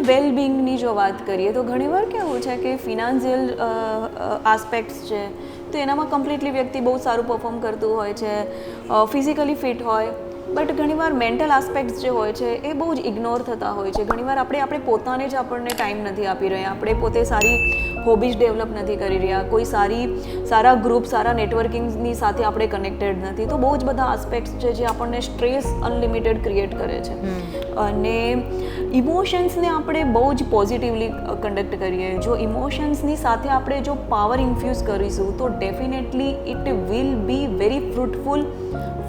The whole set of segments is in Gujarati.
વેલબિંગની જો વાત કરીએ તો ઘણીવાર કેવું છે કે ફિનાન્શિયલ આસ્પેક્ટ્સ છે તો એનામાં કમ્પ્લીટલી વ્યક્તિ બહુ સારું પરફોર્મ કરતું હોય છે, ફિઝિકલી ફિટ હોય, બટ ઘણીવાર મેન્ટલ આસ્પેક્ટ્સ જે હોય છે એ બહુ જ ઇગ્નોર થતા હોય છે. ઘણીવાર આપણે પોતાને જ આપણને ટાઈમ નથી આપી રહ્યા, આપણે પોતે સારી હોબીઝ ડેવલપ નથી કરી રહ્યા, કોઈ સારા ગ્રુપ, સારા નેટવર્કિંગની સાથે આપણે કનેક્ટેડ નથી. તો બહુ જ બધા આસ્પેક્ટ્સ છે જે આપણને સ્ટ્રેસ અનલિમિટેડ ક્રિએટ કરે છે. અને ઇમોશન્સને આપણે બહુ જ પોઝિટિવલી કન્ડક્ટ કરીએ. જો ઇમોશન્સની સાથે આપણે જો પાવર ઇન્ફ્યુઝ કરીશું તો definitely it will be very fruitful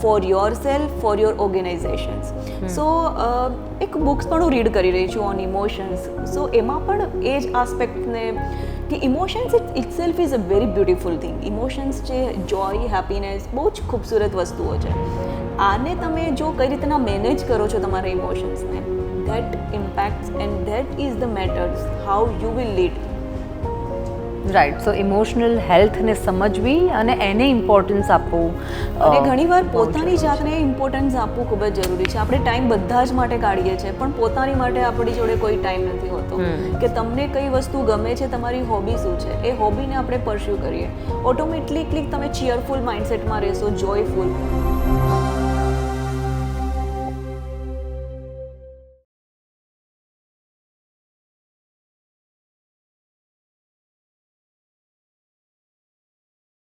for yourself, for your organisations. So એક બુક્સ પણ હું રીડ કરી રહી છું ઓન ઇમોશન્સ. સો એમાં પણ એ જ આસ્પેક્ટને કે emotions itself is a very beautiful thing. Emotions છે, જોય, હેપીનેસ બહુ જ ખૂબસૂરત વસ્તુઓ છે. આને તમે જો કઈ રીતના મેનેજ કરો છો તમારા ઇમોશન્સને, that impacts and that is the matters how you will lead. Right. So emotional હેલ્થને સમજવી અને એને ઇમ્પોર્ટન્સ આપવું, અને ઘણીવાર પોતાની જાતને ઇમ્પોર્ટન્સ આપવું ખૂબ જ જરૂરી છે. આપણે ટાઈમ બધા જ માટે કાઢીએ છીએ પણ પોતાની માટે આપણી જોડે કોઈ ટાઈમ નથી હોતો. કે તમને કઈ વસ્તુ ગમે છે, તમારી હોબી શું છે, એ હોબીને આપણે પરસ્યુ કરીએ. ઓટોમેટિકલી તમે ચીયરફુલ માઇન્ડસેટમાં રહેશો, જોયફુલ.